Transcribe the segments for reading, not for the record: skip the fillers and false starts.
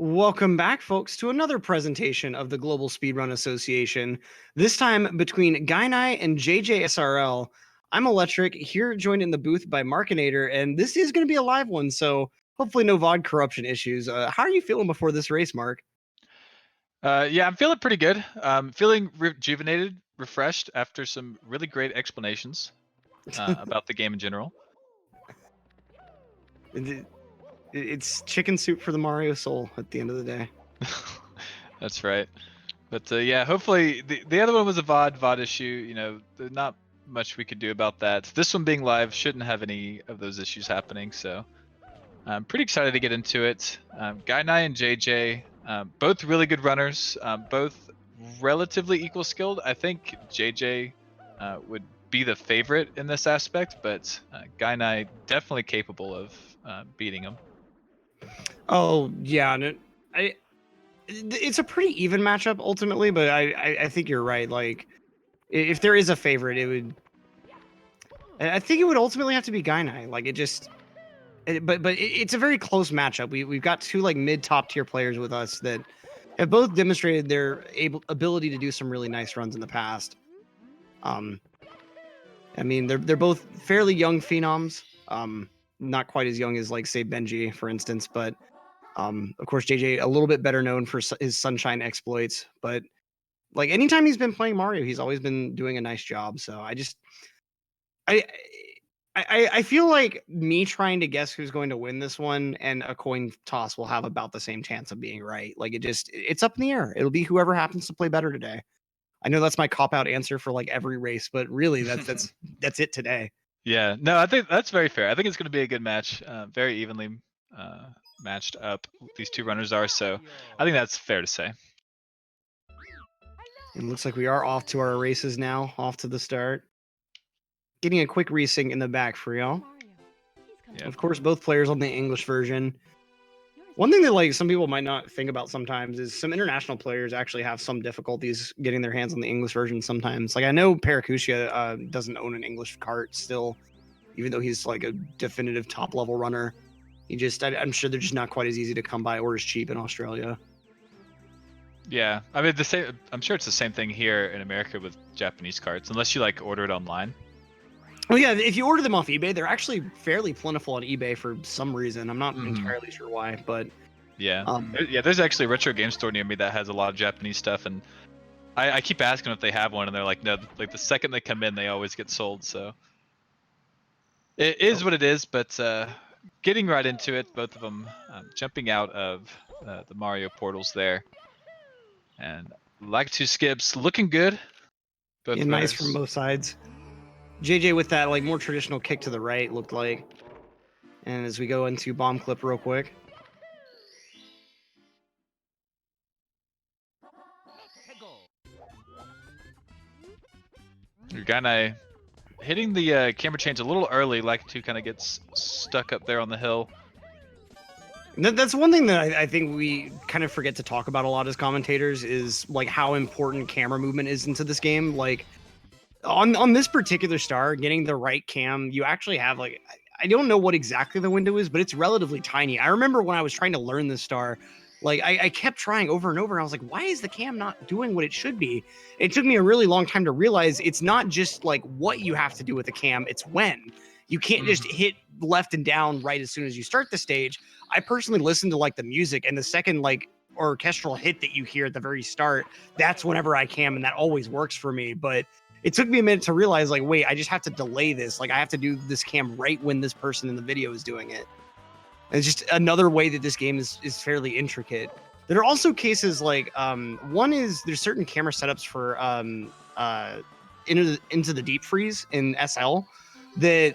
Welcome back, folks, to another presentation of the Global Speedrun Association. This time between Gainai and JJsrl. I'm Electric, here joined in the booth by Markinator, and this is going to be a live one, so hopefully no VOD corruption issues. How are you feeling before this race, Mark? Yeah, I'm feeling pretty good. Feeling rejuvenated, refreshed after some really great explanations about the game in general. It's chicken soup for the Mario soul at the end of the day. That's right. But yeah, hopefully the other one was a VOD issue. You know, there's not much we could do about that. This one being live shouldn't have any of those issues happening. So I'm pretty excited to get into it. Gainai and JJ, both really good runners, both relatively equal skilled. I think JJ would be the favorite in this aspect, but Gainai definitely capable of beating him. Oh, yeah. It's a pretty even matchup ultimately, but I think you're right. Like, if there is a favorite, I think it would ultimately have to be Gainai. Like, it's a very close matchup. We've got two like mid top tier players with us that have both demonstrated their ability to do some really nice runs in the past. I mean, they're both fairly young phenoms. Not quite as young as like say Benji, for instance, but of course JJ a little bit better known for his Sunshine exploits. But like anytime he's been playing Mario, he's always been doing a nice job. So I I feel like me trying to guess who's going to win this one and a coin toss will have about the same chance of being right. Like it's up in the air. It'll be whoever happens to play better today. I know that's my cop out answer for like every race, but really that's it today. Yeah, no, I think that's very fair. I think it's going to be a good match, very evenly matched up. These two runners are, so I think that's fair to say. It looks like we are off to our races now, off to the start. Getting a quick resync in the back for y'all. Yep. Of course, both players on the English version. One thing that like some people might not think about sometimes is some international players actually have some difficulties getting their hands on the English version sometimes. Like I know Paracusia doesn't own an English cart still, even though he's like a definitive top level runner. I'm sure they're just not quite as easy to come by or as cheap in Australia. Yeah, I mean I'm sure it's the same thing here in America with Japanese carts, unless you like order it online. Well, yeah, if you order them off eBay, they're actually fairly plentiful on eBay for some reason. I'm not entirely sure why, but yeah, yeah. There's actually a retro game store near me that has a lot of Japanese stuff, and I keep asking if they have one, and they're like, no. Like the second they come in, they always get sold. So it is what it is. But getting right into it, both of them jumping out of the Mario portals there, and like two skips, looking good. Both nice from runners. both sides. JJ with that like more traditional kick to the right looked like. And as we go into bomb clip real quick. Gainai hitting the camera change a little early, like two kind of gets stuck up there on the hill. That's one thing that I think we kind of forget to talk about a lot as commentators is like how important camera movement is into this game. Like on this particular star, getting the right cam, you actually have like I don't know what exactly the window is, but it's relatively tiny. I remember when I was trying to learn this star, like I kept trying over and over, and I was like, why is the cam not doing what it should be? It took me a really long time to realize it's not just like what you have to do with the cam, it's when. You can't just hit left and down right as soon as you start the stage. I personally listen to like the music, and the second like orchestral hit that you hear at the very start, that's whenever I cam, and that always works for me. But it took me a minute to realize, like, wait, I just have to delay this. Like, I have to do this cam right when this person in the video is doing it. And it's just another way that this game is fairly intricate. There are also cases like one is there's certain camera setups for into the deep freeze in SL that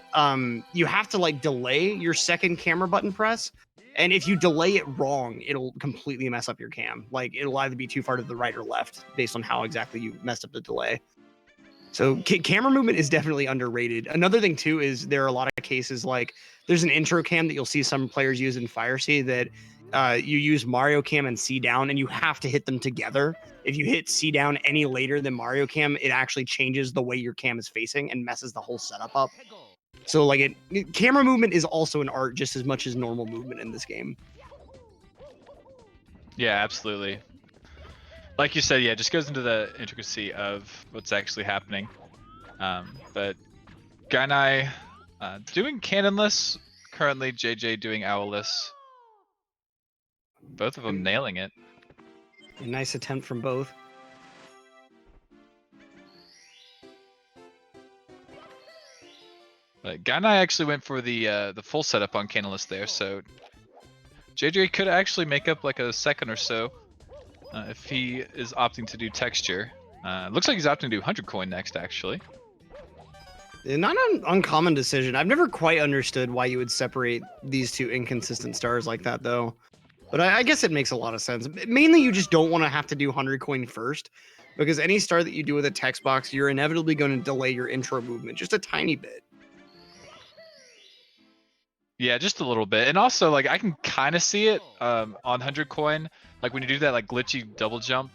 you have to like delay your second camera button press. And if you delay it wrong, it'll completely mess up your cam. Like it'll either be too far to the right or left based on how exactly you messed up the delay. So camera movement is definitely underrated. Another thing too is there are a lot of cases like there's an intro cam that you'll see some players use in Fire Sea that you use Mario Cam and C down, and you have to hit them together. If you hit C down any later than Mario Cam, it actually changes the way your cam is facing and messes the whole setup up. So like camera movement is also an art just as much as normal movement in this game. Yeah, absolutely. Like you said, yeah, it just goes into the intricacy of what's actually happening. But Gainai doing cannonless, currently JJ doing owlless. Both of them nailing it. A nice attempt from both. But Gainai actually went for the full setup on cannonless there, so JJ could actually make up like a second or so if he is opting to do texture. Looks like he's opting to do 100 coin next, actually. Not an uncommon decision. I've never quite understood why you would separate these two inconsistent stars like that, though. But I guess it makes a lot of sense. Mainly, you just don't want to have to do 100 coin first, because any star that you do with a text box, you're inevitably going to delay your intro movement just a tiny bit. Yeah, just a little bit. And also, like, I can kind of see it on 100 coin. Like, when you do that, like, glitchy double jump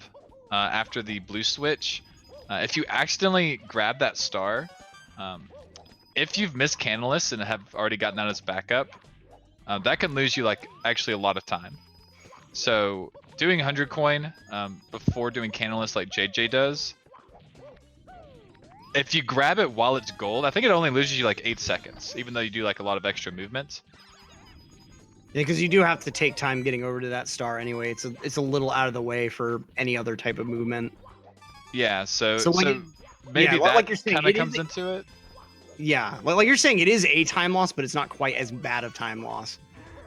after the blue switch, if you accidentally grab that star, if you've missed Candleless and have already gotten out as backup, that can lose you, like, actually a lot of time. So, doing 100 coin before doing Candleless like JJ does, if you grab it while it's gold, I think it only loses you like 8 seconds, even though you do like a lot of extra movement. Yeah, because you do have to take time getting over to that star anyway. It's a little out of the way for any other type of movement. Yeah, so like maybe yeah, that like you're saying, kind of comes into it. Yeah, like you're saying, it is a time loss, but it's not quite as bad of time loss.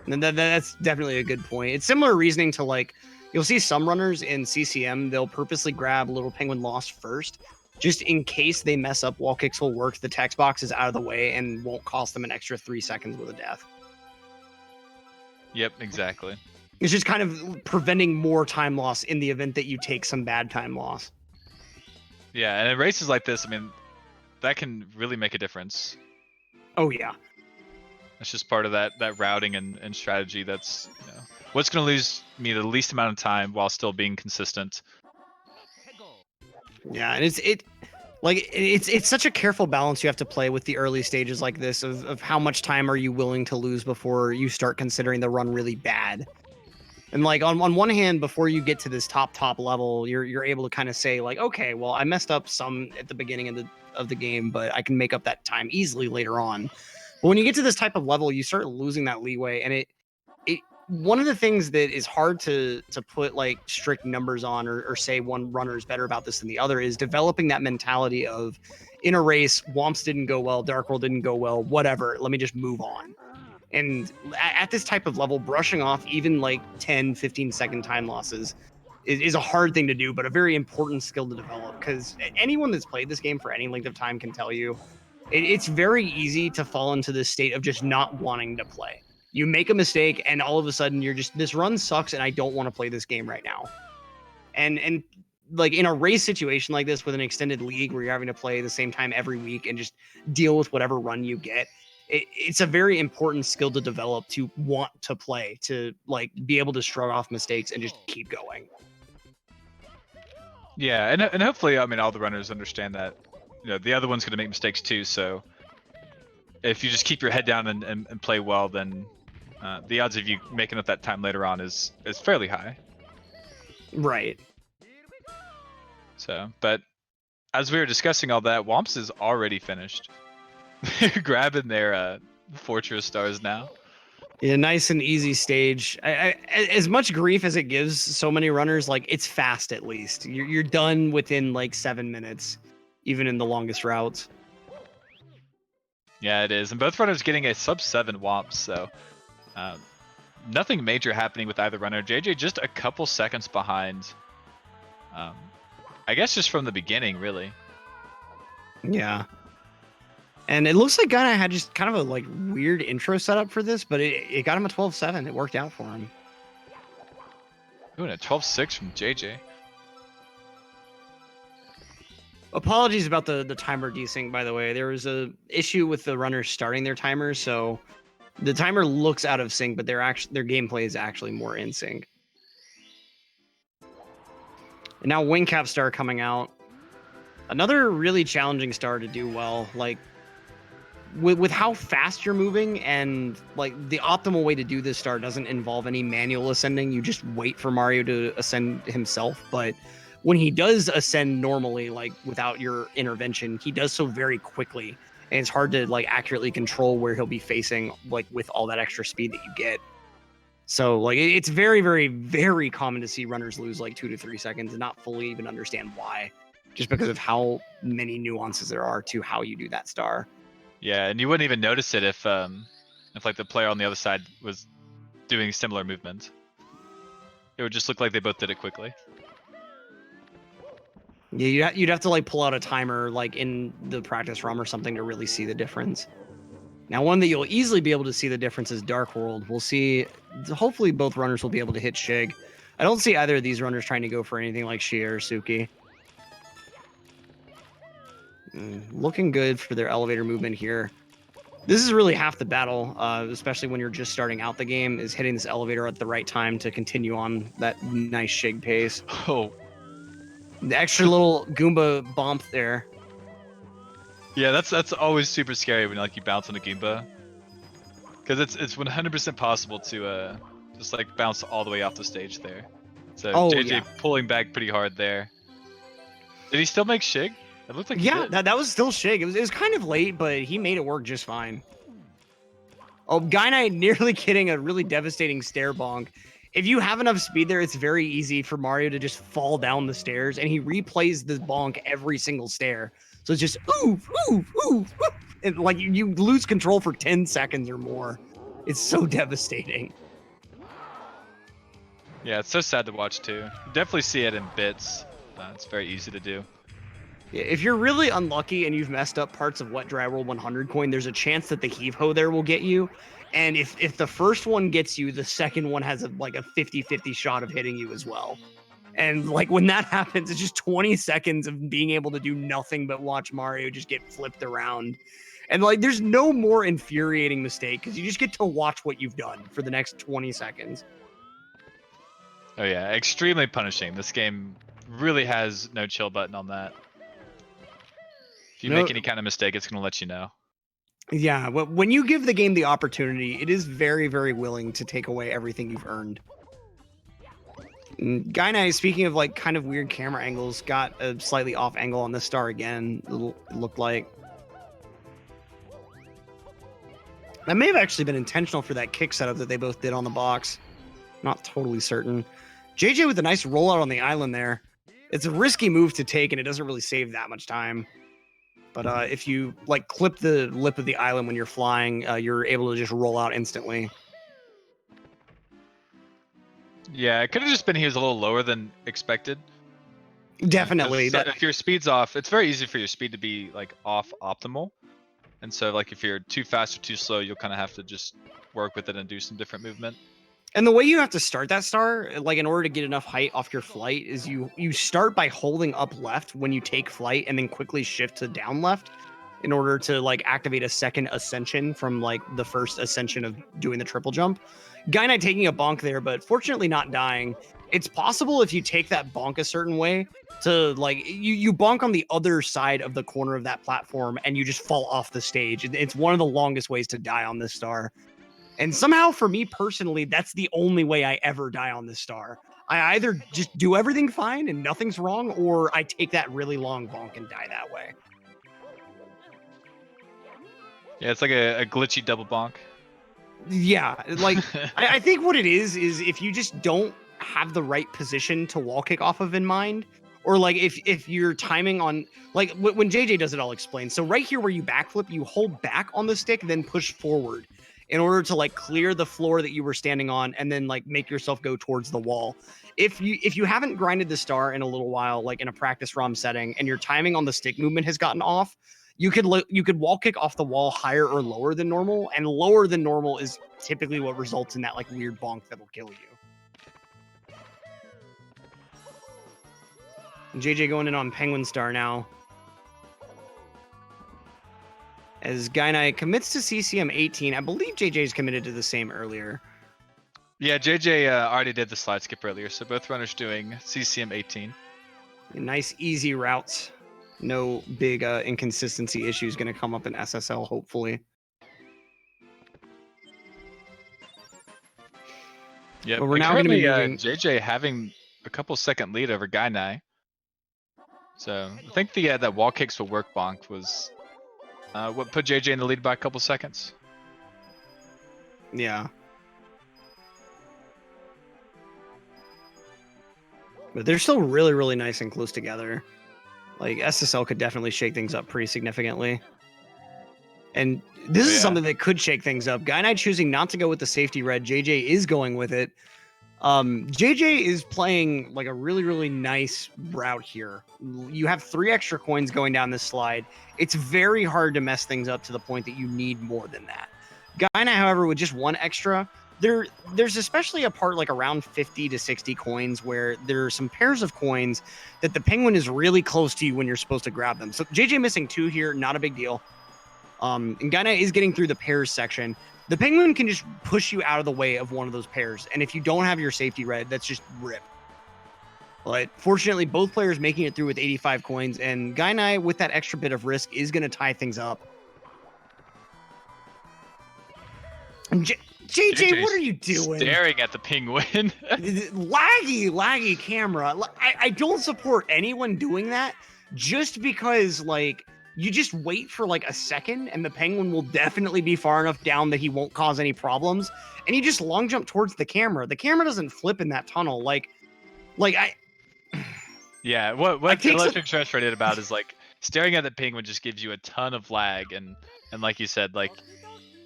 And that's definitely a good point. It's similar reasoning to like you'll see some runners in CCM, they'll purposely grab Little Penguin Lost first, just in case they mess up wall kicks will work. The text box is out of the way and won't cost them an extra 3 seconds with a death. Yep, exactly. It's just kind of preventing more time loss in the event that you take some bad time loss. Yeah, and in races like this, I mean, that can really make a difference. Oh yeah. It's just part of that routing and strategy. That's, you know, what's going to lose me the least amount of time while still being consistent. Yeah, and it's such a careful balance you have to play with the early stages like this of how much time are you willing to lose before you start considering the run really bad. And like on one hand, before you get to this top level, you're able to kind of say like, okay, well, I messed up some at the beginning of the game, but I can make up that time easily later on. But when you get to this type of level, you start losing that leeway, and it one of the things that is hard to put like strict numbers on or say one runner is better about this than the other is developing that mentality of in a race, Womps didn't go well, Dark World didn't go well, whatever, let me just move on. And at this type of level, brushing off even like 10-15 second time losses is a hard thing to do, but a very important skill to develop, because anyone that's played this game for any length of time can tell you it's very easy to fall into this state of just not wanting to play. You make a mistake and all of a sudden you're just, this run sucks and I don't want to play this game right now. And like in a race situation like this with an extended league where you're having to play the same time every week and just deal with whatever run you get, it's a very important skill to develop, to want to play, to like be able to shrug off mistakes and just keep going. Yeah, and hopefully, I mean, all the runners understand that, you know, the other one's going to make mistakes too. So if you just keep your head down and play well, then the odds of you making up that time later on is fairly high. Right. So, but as we were discussing all that, Womps is already finished. Grabbing their fortress stars now. Yeah, nice and easy stage. As much grief as it gives so many runners, like it's fast at least. You're done within like 7 minutes, even in the longest routes. Yeah, it is. And both runners getting a sub-7 Womps, so nothing major happening with either runner. JJ just a couple seconds behind. I guess just from the beginning, really. Yeah. And it looks like Gainai had just kind of a like weird intro setup for this, but it got him a 12-7. It worked out for him. Ooh, and a 12-6 from JJ. Apologies about the timer desync, by the way. There was a issue with the runners starting their timers, so the timer looks out of sync, but their gameplay is actually more in sync. And now Wingcap Star coming out. Another really challenging star to do well. Like, with how fast you're moving, and like the optimal way to do this star doesn't involve any manual ascending. You just wait for Mario to ascend himself. But when he does ascend normally, like without your intervention, he does so very quickly, and it's hard to like accurately control where he'll be facing, like with all that extra speed that you get. So like it's very, very, very common to see runners lose like 2 to 3 seconds and not fully even understand why, just because of how many nuances there are to how you do that star. Yeah, and you wouldn't even notice it if like the player on the other side was doing similar movements. It would just look like they both did it quickly. Yeah, you'd have to like pull out a timer like in the practice ROM or something to really see the difference. Now, one that you'll easily be able to see the difference is Dark World. We'll see. Hopefully, both runners will be able to hit Shig. I don't see either of these runners trying to go for anything like Shia or Suki. Looking good for their elevator movement here. This is really half the battle, especially when you're just starting out the game, is hitting this elevator at the right time to continue on that nice Shig pace. Oh. The extra little Goomba bump there. Yeah, that's always super scary when like you bounce on a Goomba. Because it's 100% possible to just like bounce all the way off the stage there. So JJ pulling back pretty hard there. Did he still make Shig? It looked like he did. that was still Shig. It was kind of late, but he made it work just fine. Oh, Gainai nearly getting a really devastating stair bonk. If you have enough speed there, it's very easy for Mario to just fall down the stairs, and he replays the bonk every single stair. So it's just oof, oof, oof, oof. And like you lose control for 10 seconds or more. It's so devastating. Yeah, it's so sad to watch too. You definitely see it in bits. It's very easy to do. Yeah, if you're really unlucky and you've messed up parts of Wet Dry World 100 coin, there's a chance that the heave ho there will get you. And if the first one gets you, the second one has like a 50-50 shot of hitting you as well. And like when that happens, it's just 20 seconds of being able to do nothing but watch Mario just get flipped around. And like there's no more infuriating mistake because you just get to watch what you've done for the next 20 seconds. Oh yeah, extremely punishing. This game really has no chill button on that. If you make any kind of mistake, it's going to let you know. Yeah, when you give the game the opportunity, it is very, very willing to take away everything you've earned. Gainai, speaking of like kind of weird camera angles, got a slightly off angle on this star again, it looked like. That may have actually been intentional for that kick setup that they both did on the box. Not totally certain. JJ with a nice rollout on the island there. It's a risky move to take, and it doesn't really save that much time. But if you like clip the lip of the island when you're flying, you're able to just roll out instantly. Yeah, it could have just been he was a little lower than expected. Definitely. If your speed's off, it's very easy for your speed to be like off optimal. And so like if you're too fast or too slow, you'll kind of have to just work with it and do some different movement. And the way you have to start that star, like in order to get enough height off your flight, is you start by holding up left when you take flight and then quickly shift to down left in order to like activate a second ascension from like the first ascension of doing the triple jump. Gainai taking a bonk there, but fortunately not dying. It's possible if you take that bonk a certain way to like you bonk on the other side of the corner of that platform and you just fall off the stage. It's one of the longest ways to die on this star. And somehow, for me personally, that's the only way I ever die on this star. I either just do everything fine and nothing's wrong, or I take that really long bonk and die that way. Yeah, it's like a glitchy double bonk. Yeah, like I think what it is if you just don't have the right position to wall kick off of in mind, or like if you're timing on like when JJ does it, I'll explain. So right here where you backflip, you hold back on the stick, then push forward in order to like clear the floor that you were standing on and then like make yourself go towards the wall. If you haven't grinded the star in a little while, like in a practice ROM setting, and your timing on the stick movement has gotten off, you could wall kick off the wall higher or lower than normal, and lower than normal is typically what results in that like weird bonk that'll kill you. And JJ going in on Penguin Star now. As Gainai commits to CCM 18, I believe JJ's committed to the same earlier. Yeah, JJ already did the slide skip earlier, so both runners doing CCM 18. Nice easy routes. No big inconsistency issues going to come up in SSL, hopefully. Yeah, but we're now going to be moving. JJ having a couple second lead over Gainai. So I think the that wall kicks will work bonk was what put JJ in the lead by a couple seconds. Yeah. But they're still really, really nice and close together. Like, SSL could definitely shake things up pretty significantly. And this is something that could shake things up. Gainai choosing not to go with the safety red. JJ is going with it. JJ is playing like a really, really nice route here. You have 3 extra coins going down this slide. It's very hard to mess things up to the point that you need more than that. Gainai, however, with just 1 extra, there's especially a part like around 50 to 60 coins where there are some pairs of coins that the penguin is really close to you when you're supposed to grab them. So JJ missing 2 here, not a big deal. And Gainai is getting through the pairs section. The penguin can just push you out of the way of one of those pairs. And if you don't have your safety red, that's just rip. But fortunately, both players making it through with 85 coins. And Gainai, with that extra bit of risk, is going to tie things up. And JJ, what are you doing? Staring at the penguin. laggy camera. I don't support anyone doing that just because, like, you just wait for like a second and the penguin will definitely be far enough down that he won't cause any problems. And you just long jump towards the camera. The camera doesn't flip in that tunnel. Yeah, what Electric Trash did about is like staring at the penguin just gives you a ton of lag and like you said, like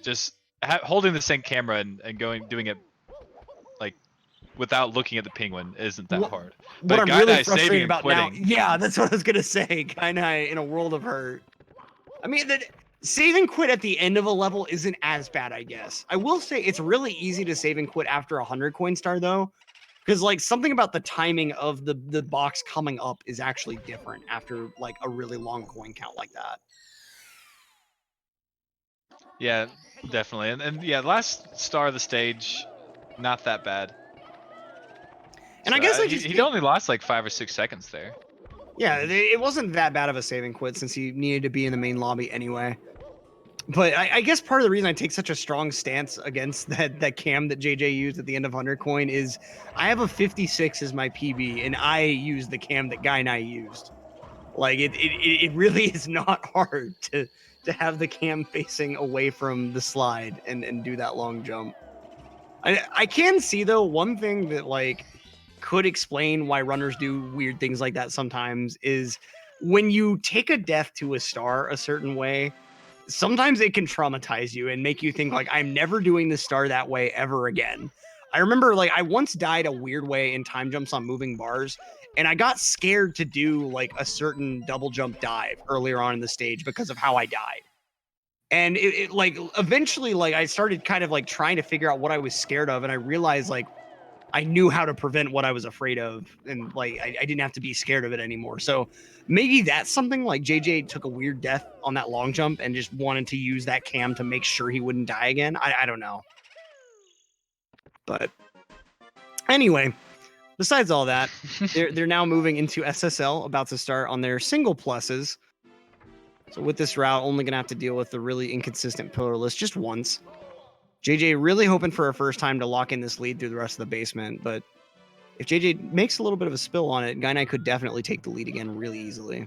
just holding the same camera and doing it like without looking at the penguin isn't that hard. But what I'm really frustrated about now, yeah, that's what I was gonna say. Gainai in a world of hurt. I mean, that save and quit at the end of a level isn't as bad, I guess. I will say it's really easy to save and quit after 100 coin star though, because like something about the timing of the box coming up is actually different after like a really long coin count like that. Yeah, definitely, and yeah, last star of the stage, not that bad. And so, I guess he only lost like 5 or 6 seconds there. Yeah, it wasn't that bad of a save and quit since he needed to be in the main lobby anyway. But I guess part of the reason I take such a strong stance against that cam that JJ used at the end of 100 coin is I have a 56 as my PB and I use the cam that Gainai used. Like it really is not hard to have the cam facing away from the slide and do that long jump. I can see though one thing that like could explain why runners do weird things like that sometimes is when you take a death to a star a certain way, sometimes it can traumatize you and make you think like I'm never doing this star that way ever again. I remember like I once died a weird way in time jumps on moving bars and I got scared to do like a certain double jump dive earlier on in the stage because of how I died. And it like eventually like I started kind of like trying to figure out what I was scared of and I realized like I knew how to prevent what I was afraid of and like I didn't have to be scared of it anymore. So maybe that's something like JJ took a weird death on that long jump and just wanted to use that cam to make sure he wouldn't die again. I don't know. But anyway, besides all that, they're now moving into SSL, about to start on their single pluses. So with this route, only gonna have to deal with the really inconsistent pillarless just once. JJ really hoping for a first time to lock in this lead through the rest of the basement, but if JJ makes a little bit of a spill on it, Gainai could definitely take the lead again really easily.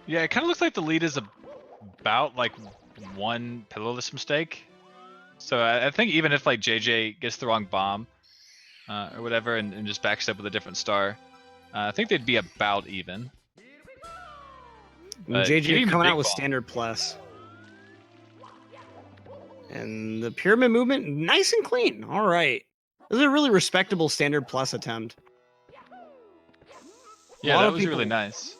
Yeah, it kind of looks like the lead is about like one pillarless mistake. So I think even if like JJ gets the wrong bomb or whatever and just backs up with a different star, I think they'd be about even. JJ coming out with standard plus. And the pyramid movement, nice and clean. All right. This is a really respectable standard plus attempt. Yeah, that was really nice.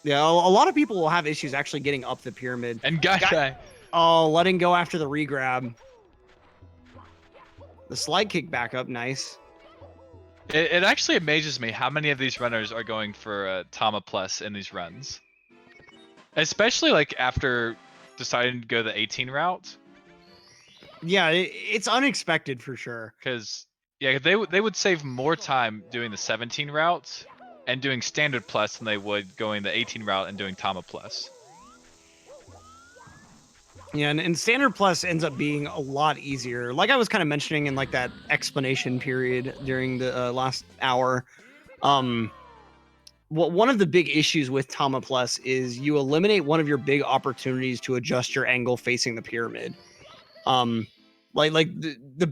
Yeah, a lot of people will have issues actually getting up the pyramid. And Gainai. Oh, letting go after the regrab. The slide kick back up, nice. It actually amazes me how many of these runners are going for Tama plus in these runs. Especially like after deciding to go the 18 route. Yeah, it's unexpected for sure. Because yeah, they would save more time doing the 17 route and doing standard plus than they would going the 18 route and doing Tama plus. Yeah, and standard plus ends up being a lot easier. Like I was kind of mentioning in like that explanation period during the last hour. Well, one of the big issues with Tama Plus is you eliminate one of your big opportunities to adjust your angle facing the pyramid. The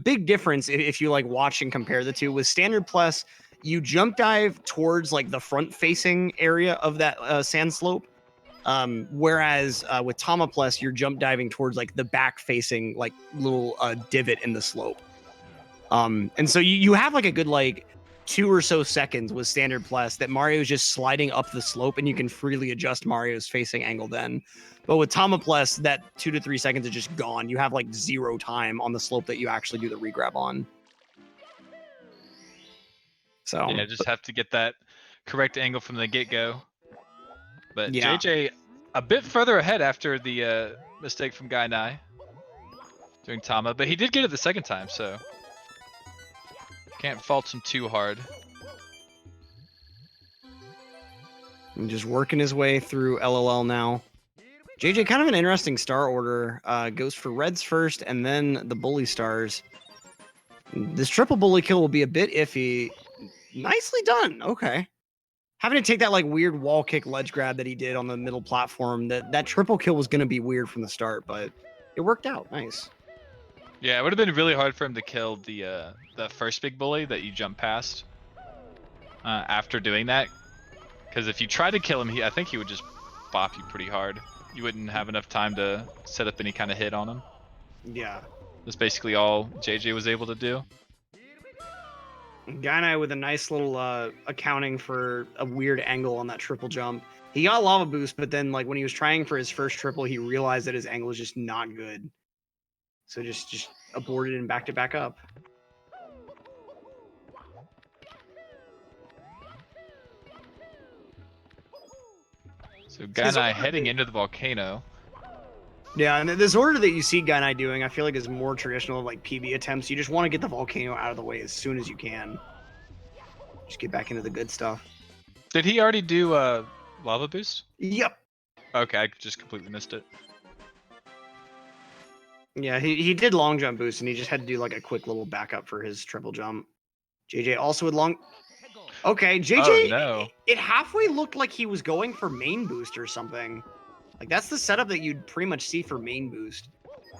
big difference if you like watch and compare the two with standard plus, you jump dive towards like the front facing area of that sand slope. Whereas with Tama Plus, you're jump diving towards like the back facing like little divot in the slope. And so you have like a good like 2 or so seconds with standard plus that Mario's just sliding up the slope and you can freely adjust Mario's facing angle then. But with Tama plus, that 2 to 3 seconds is just gone. You have like 0 time on the slope that you actually do the regrab on. So yeah, just have to get that correct angle from the get-go. But yeah. JJ a bit further ahead after the mistake from Gainai doing Tama, but he did get it the second time, so can't fault him too hard. And just working his way through LOL now. JJ, kind of an interesting star order. Goes for reds first and then the bully stars. This triple bully kill will be a bit iffy. Nicely done. Okay. Having to take that like weird wall kick ledge grab that he did on the middle platform, that triple kill was going to be weird from the start, but it worked out. Nice. Yeah, it would have been really hard for him to kill the first big bully that you jump past after doing that. Because if you try to kill him, I think he would just bop you pretty hard. You wouldn't have enough time to set up any kind of hit on him. Yeah. That's basically all JJ was able to do. Gainai with a nice little accounting for a weird angle on that triple jump. He got lava boost, but then like when he was trying for his first triple, he realized that his angle was just not good. So just aborted and backed it back up. So Gainai heading into the volcano. Yeah, and this order that you see Gainai doing, I feel like is more traditional like PB attempts. You just want to get the volcano out of the way as soon as you can. Just get back into the good stuff. Did he already do lava boost? Yep. Okay, I just completely missed it. Yeah, he did long jump boost, and he just had to do like a quick little backup for his triple jump. JJ also with long. Okay, JJ. Oh, no. It halfway looked like he was going for main boost or something. Like that's the setup that you'd pretty much see for main boost.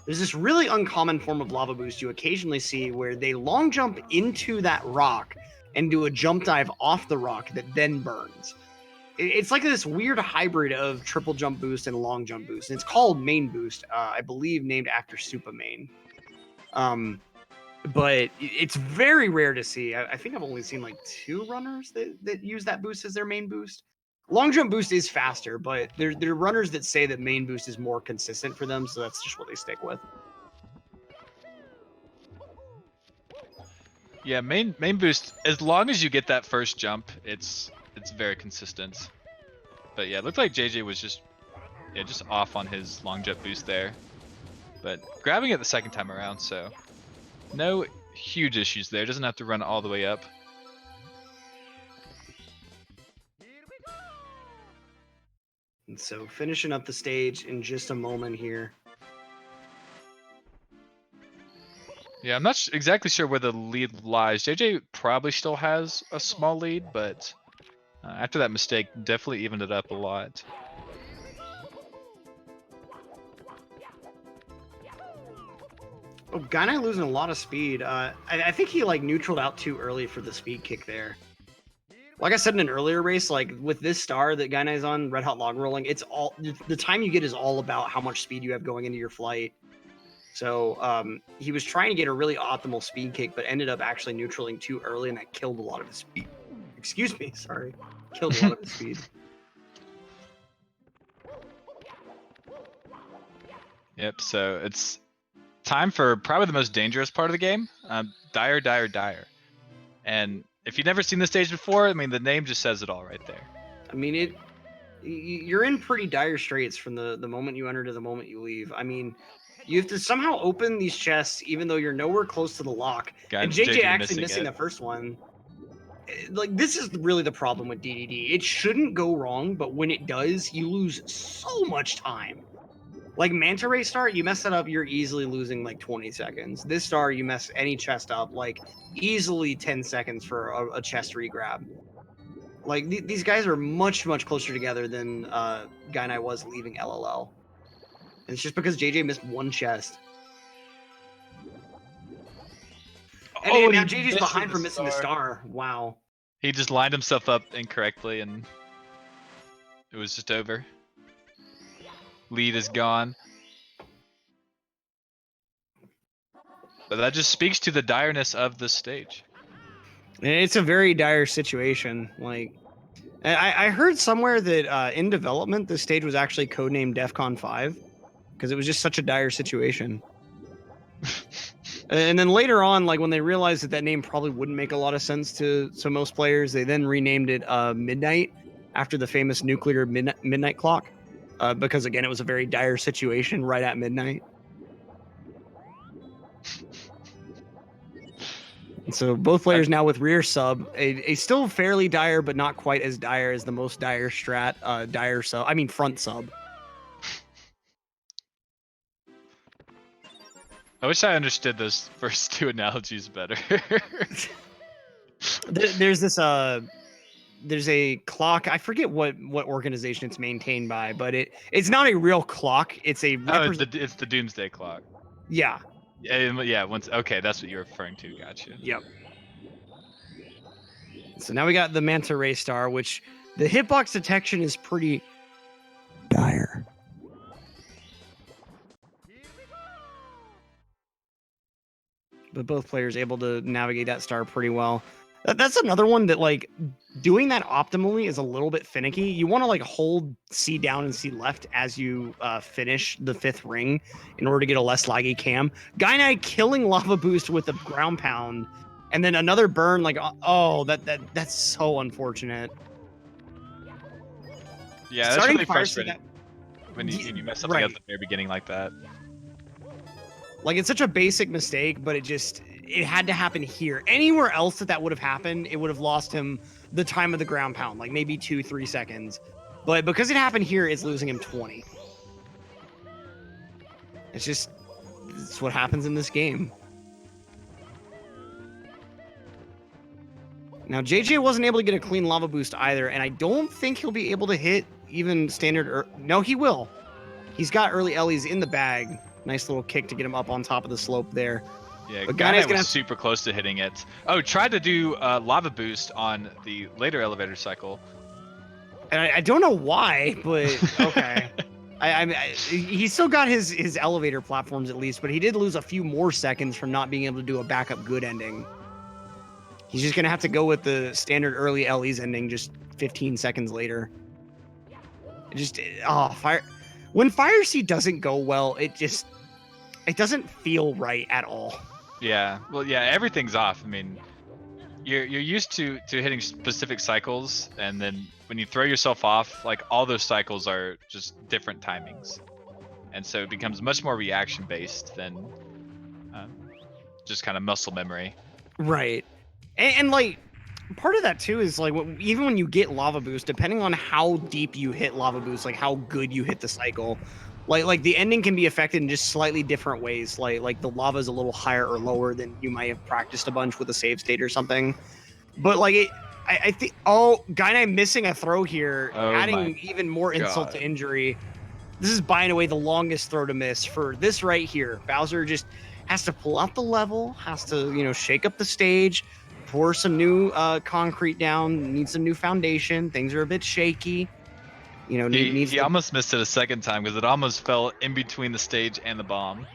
There's this really uncommon form of lava boost you occasionally see where they long jump into that rock and do a jump dive off the rock that then burns. It's like this weird hybrid of triple jump boost and long jump boost. And it's called main boost, I believe named after Supa Main. But it's very rare to see. I think I've only seen like 2 runners that use that boost as their main boost. Long jump boost is faster, but there are runners that say that main boost is more consistent for them, so that's just what they stick with. Yeah, main boost, as long as you get that first jump, it's very consistent. But yeah, it looked like JJ was just off on his long jump boost there. But grabbing it the second time around, so no huge issues there. Doesn't have to run all the way up. And so finishing up the stage in just a moment here. Yeah, I'm not exactly sure where the lead lies. JJ probably still has a small lead, but after that mistake, definitely evened it up a lot. Oh, Gainai losing a lot of speed. I think he like neutraled out too early for the speed kick there. Like I said in an earlier race, like with this star that Gainai's on, Red Hot Log Rolling, it's all the time you get is all about how much speed you have going into your flight. So he was trying to get a really optimal speed kick, but ended up actually neutraling too early, and that killed a lot of his speed. Excuse me, sorry. Killed a lot of his speed. Yep, so it's time for probably the most dangerous part of the game, Dire, Dire, Dire. And if you've never seen this stage before, I mean, the name just says it all right there. I mean, you're in pretty dire straits from the moment you enter to the moment you leave. I mean, you have to somehow open these chests even though you're nowhere close to the lock. And JJ actually missing the first one. like this is really the problem with DDD. It shouldn't go wrong, but when it does, you lose so much time. Like Manta Ray start, you mess that up, you're easily losing like 20 seconds. This star, you mess any chest up, like easily 10 seconds for a chest regrab. Like these guys are much closer together than Gainai was leaving LLL. And it's just because JJ missed one chest. And now JJ's behind for missing the star. Wow. He just lined himself up incorrectly and it was just over. Lead is gone. But that just speaks to the direness of this stage. It's a very dire situation. Like, I heard somewhere that in development, this stage was actually codenamed DEFCON 5 because it was just such a dire situation. And then later on, like when they realized that that name probably wouldn't make a lot of sense to most players, they then renamed it Midnight after the famous nuclear midnight clock because, again, it was a very dire situation right at midnight. And so both players now with rear sub, a still fairly dire, but not quite as dire as the most dire strat, front sub. I wish I understood those first two analogies better. There's this there's a clock. I forget what organization it's maintained by, but it's not a real clock. It's a it's the Doomsday Clock. Yeah. Yeah. Okay, that's what you're referring to. Gotcha. Yep. So now we got the Manta Ray Star, which the hitbox detection is pretty dire. But both players able to navigate that star pretty well. That's another one that, like, doing that optimally is a little bit finicky. You want to, like, hold C down and C left as you finish the 5th ring in order to get a less laggy cam. Gainai killing Lava Boost with a ground pound, and then another burn. Like, oh, that's so unfortunate. Yeah, that's really frustrating when you mess something up at the very beginning like that. Like, it's such a basic mistake, but it had to happen here. Anywhere else that would have happened, it would have lost him the time of the ground pound, like maybe 2-3 seconds. But because it happened here, it's losing him 20. It's what happens in this game. Now, JJ wasn't able to get a clean lava boost either, and I don't think he'll be able to hit even standard. No, he will. He's got early Ellie's in the bag. Nice little kick to get him up on top of the slope there. Yeah, Gainai was super close to hitting it. Oh, tried to do lava boost on the later elevator cycle. And I don't know why, but okay. He still got his elevator platforms at least, but he did lose a few more seconds from not being able to do a backup good ending. He's just gonna have to go with the standard early Ellie's ending just 15 seconds later. When Fire Seed doesn't go well, it doesn't feel right at all. Yeah, well, yeah, everything's off. I mean, you're used to hitting specific cycles, and then when you throw yourself off, like all those cycles are just different timings, and so it becomes much more reaction based than just kind of muscle memory. Right, and like part of that too is like even when you get lava boost, depending on how deep you hit lava boost, like how good you hit the cycle. Like the ending can be affected in just slightly different ways. Like the lava is a little higher or lower than you might have practiced a bunch with a save state or something. But like I think Gainai missing a throw here, adding even more insult to injury. This is by the way the longest throw to miss for this right here. Bowser just has to pull out the level, has to shake up the stage, pour some new concrete down, need some new foundation. Things are a bit shaky. He almost missed it a second time because it almost fell in between the stage and the bomb.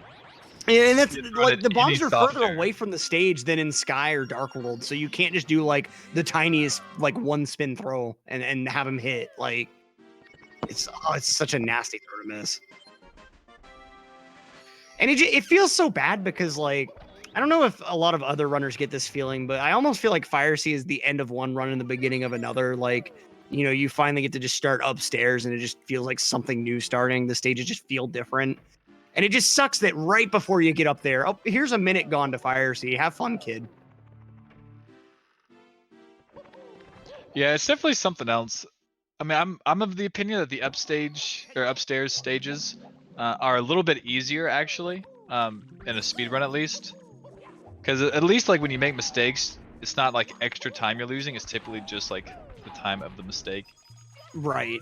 Yeah, and that's like the bombs are further away from the stage than in Sky or Dark World, so you can't just do like the tiniest like one spin throw and have him hit. Like it's such a nasty throw to miss. And it feels so bad because like I don't know if a lot of other runners get this feeling, but I almost feel like Fire Sea is the end of one run and the beginning of another. Like you finally get to just start upstairs and it just feels like something new starting. The stages just feel different. And it just sucks that right before you get up there, here's a minute gone to Fire Sea. Have fun, kid. Yeah, it's definitely something else. I mean, I'm of the opinion that the upstairs stages are a little bit easier actually, in a speed run at least. Because at least like when you make mistakes, it's not like extra time you're losing. It's typically just like the time of the mistake. Right.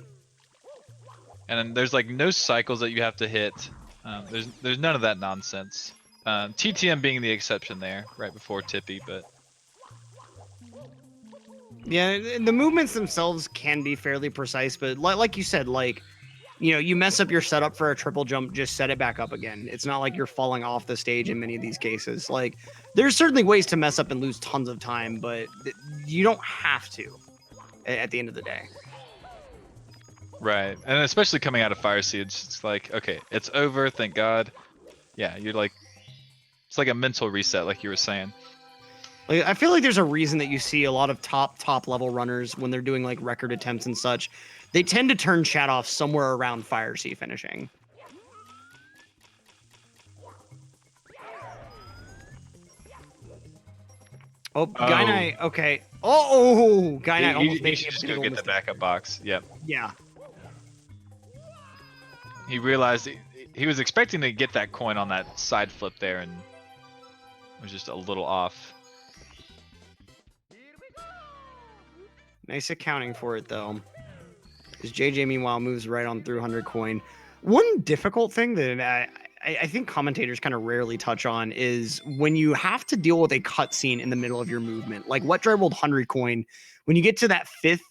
And then there's like no cycles that you have to hit. There's none of that nonsense. TTM being the exception there, right before Tippy, but Yeah, the movements themselves can be fairly precise, but like you said, like, you know, you mess up your setup for a triple jump, just set it back up again. It's not like you're falling off the stage in many of these cases. Like, there's certainly ways to mess up and lose tons of time, but you don't have to at the end of the day. right. And especially coming out of Fire Seeds, it's like, okay, it's over, thank God. Yeah, you're like, it's like a mental reset, like you were saying. Like, I feel like there's a reason that you see a lot of top level runners when they're doing like record attempts and such. They tend to turn chat off somewhere around Fire Sea finishing. Oh, Gainai. Okay. Oh, Gainai almost He made should a just big go old get the mistake. backup box. Yep. Yeah. He realized he was expecting to get that coin on that side flip there and was just a little off. Nice accounting for it, though. As JJ, meanwhile, moves right on through 100 coin. One difficult thing that I think commentators kind of rarely touch on is when you have to deal with a cutscene in the middle of your movement. Like Wet Dry World 100 coin, when you get to that fifth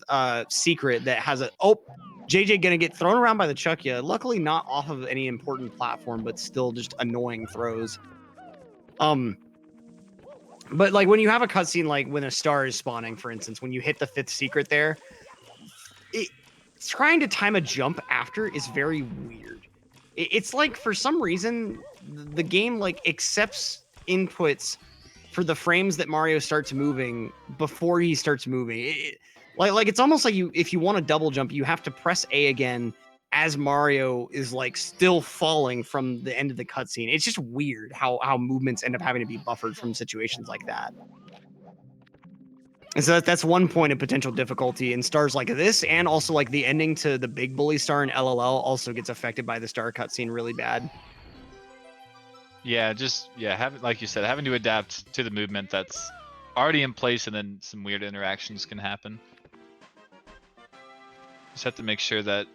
secret that has a... Oh, JJ gonna get thrown around by the Chuckya. Luckily not off of any important platform, but still just annoying throws. But like when you have a cutscene, like when a star is spawning, for instance, when you hit the fifth secret there, trying to time a jump after is very weird. It's like for some reason the game like accepts inputs for the frames that Mario starts moving before he starts moving. Like it's almost like you, if you want to double jump, you have to press A again as Mario is like still falling from the end of the cutscene. It's just weird how movements end up having to be buffered from situations like that. And so that's one point of potential difficulty in stars like this, and also like the ending to the Big Bully star in LLL also gets affected by the star cutscene really bad. Yeah, having, like you said, having to adapt to the movement that's already in place, and then some weird interactions can happen. Just have to make sure that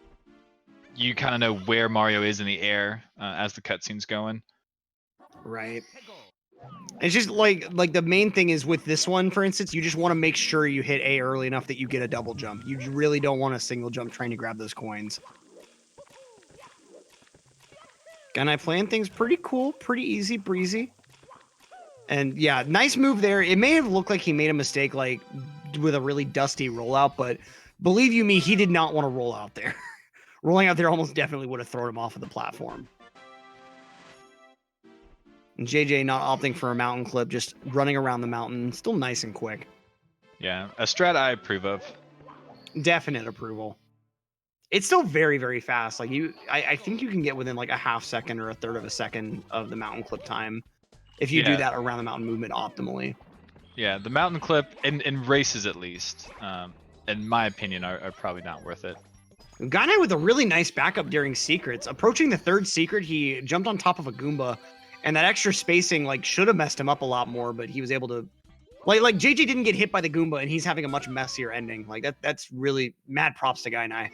you kind of know where Mario is in the air as the cutscene's going. Right. It's just like the main thing is with this one, for instance, you just want to make sure you hit A early enough that you get a double jump. You really don't want a single jump trying to grab those coins. Gainai playing things pretty cool, pretty easy breezy. And yeah, nice move there. It may have looked like he made a mistake like with a really dusty rollout, but believe you me, he did not want to roll out there. Rolling out there almost definitely would have thrown him off of the platform. And JJ not opting for a mountain clip, just running around the mountain. Still nice and quick. Yeah, a strat I approve of. Definite approval. It's still very, very fast. Like I think you can get within like a half second or a third of a second of the mountain clip time if you do that around the mountain movement optimally. Yeah, the mountain clip in races at least, in my opinion, are probably not worth it. Gainai with a really nice backup during secrets. Approaching the third secret, he jumped on top of a Goomba, and that extra spacing like should have messed him up a lot more, but he was able to like JJ didn't get hit by the Goomba, and he's having a much messier ending. Like that's really mad props to Gainai.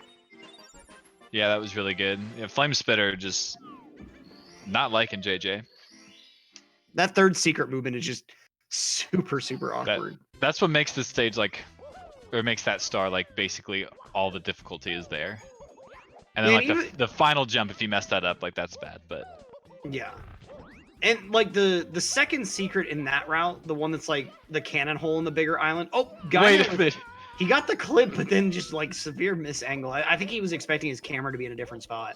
Yeah, that was really good. Yeah, Flame Spitter just not liking JJ. That third secret movement is just super awkward. That's what makes this stage like, or makes that star like basically all the difficulty is there. And then like the final jump, if you mess that up, like that's bad. But yeah. And like the second secret in that route, the one that's like the cannon hole in the bigger island. Oh, wait a minute. He got the clip, but then just like severe miss angle. I think he was expecting his camera to be in a different spot.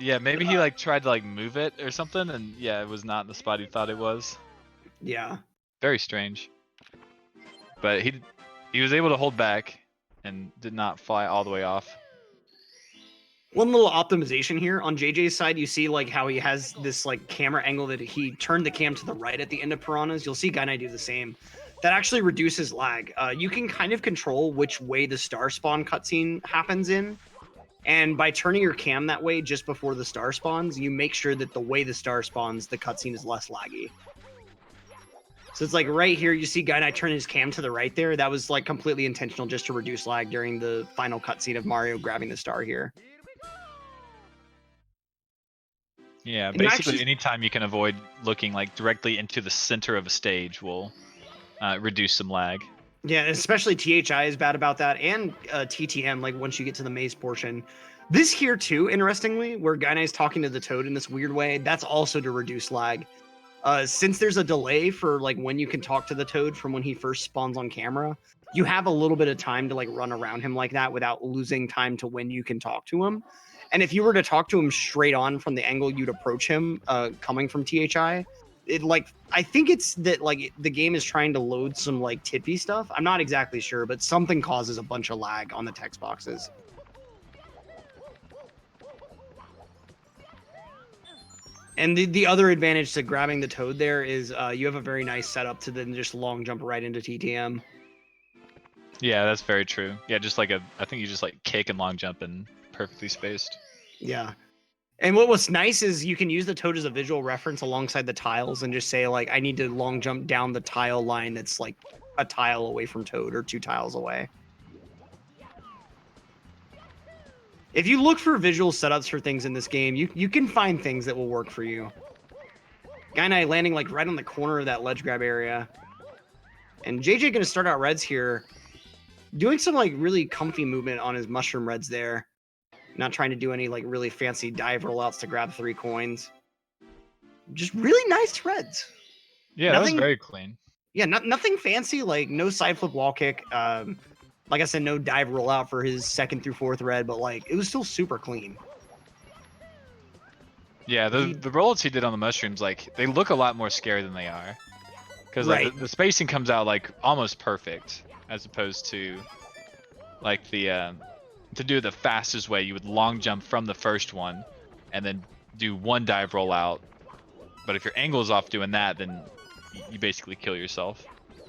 Yeah, maybe he like tried to like move it or something, and yeah, it was not the spot he thought it was. Yeah. Very strange. But he was able to hold back and did not fly all the way off. One little optimization here on JJ's side, you see like how he has this like camera angle that he turned the cam to the right at the end of Piranhas. You'll see Gainai do the same. that actually reduces lag. You can kind of control which way the star spawn cutscene happens in. And by turning your cam that way just before the star spawns, you make sure that the way the star spawns, the cutscene is less laggy. So it's like right here, you see Gainai turn his cam to the right there. That was like completely intentional just to reduce lag during the final cutscene of Mario grabbing the star here. Yeah, And basically actually, anytime you can avoid looking like directly into the center of a stage will reduce some lag. yeah, especially THI is bad about that, and TTM, like once you get to the maze portion. This here too, interestingly, where Gainai's talking to the Toad in this weird way, that's also to reduce lag. Since there's a delay for like when you can talk to the Toad from when he first spawns on camera, you have a little bit of time to like run around him like that without losing time to when you can talk to him. And if you were to talk to him straight on from the angle you'd approach him, coming from THI, it like I think it's that like the game is trying to load some like tippy stuff. I'm not exactly sure, but something causes a bunch of lag on the text boxes. And the other advantage to grabbing the Toad there is you have a very nice setup to then just long jump right into TTM. Yeah, that's very true. Yeah, just like I think you just like kick and long jump and perfectly spaced. Yeah. And what was nice is you can use the Toad as a visual reference alongside the tiles and just say like, I need to long jump down the tile line that's like a tile away from Toad or 2 tiles away. If you look for visual setups for things in this game, you can find things that will work for you. Gainai landing like right on the corner of that ledge grab area. And JJ gonna start out reds here, doing some like really comfy movement on his mushroom reds there. Not trying to do any like really fancy dive rollouts to grab 3 coins. Just really nice reds. Yeah, Nothing, that was very clean. Yeah, nothing fancy, like no side flip wall kick. Like I said, no dive rollout for his 2nd through 4th red, but like it was still super clean. Yeah, the rollouts he did on the mushrooms, like they look a lot more scary than they are, because like Right. the spacing comes out like almost perfect, as opposed to like the to do it the fastest way, you would long jump from the first one, and then do 1 dive rollout. But if your angle is off doing that, then you basically kill yourself.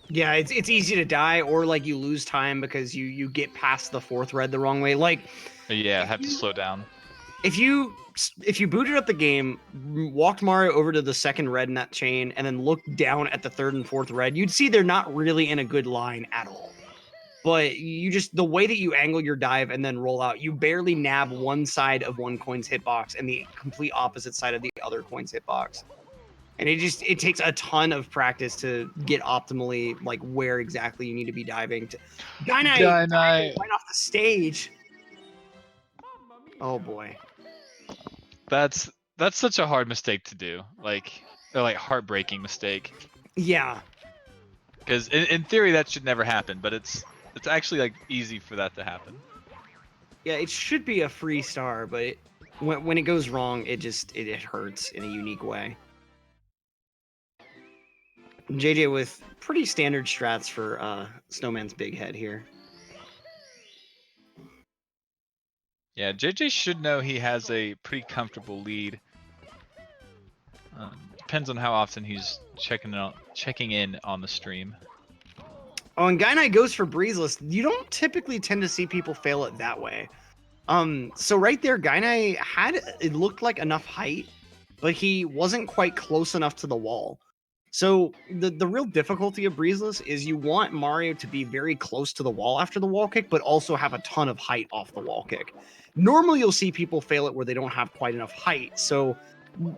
Yeah, it's easy to die, or like you lose time because you get past the 4th red the wrong way. Like, Yeah, have to slow down. if you booted up the game, walked Mario over to the 2nd red in that chain, and then looked down at the 3rd and 4th red, you'd see they're not really in a good line at all. But you just, the way that you angle your dive and then roll out, you barely nab one side of one coin's hitbox and the complete opposite side of the other coin's hitbox. And it takes a ton of practice to get optimally like where exactly you need to be diving. Gainai right off the stage. Oh boy. That's such a hard mistake to do. Like, or like heartbreaking mistake. Yeah. Because in theory that should never happen, but it's actually like easy for that to happen. Yeah, it should be a free star, but when it goes wrong, it hurts in a unique way. JJ with pretty standard strats for Snowman's big head here. Yeah, JJ should know he has a pretty comfortable lead. Depends on how often he's checking in on the stream. Oh, and Gainai goes for breezeless. You don't typically tend to see people fail it that way. So right there, Gainai it looked like enough height, but he wasn't quite close enough to the wall. So the real difficulty of breezeless is you want Mario to be very close to the wall after the wall kick, but also have a ton of height off the wall kick. Normally you'll see people fail it where they don't have quite enough height. So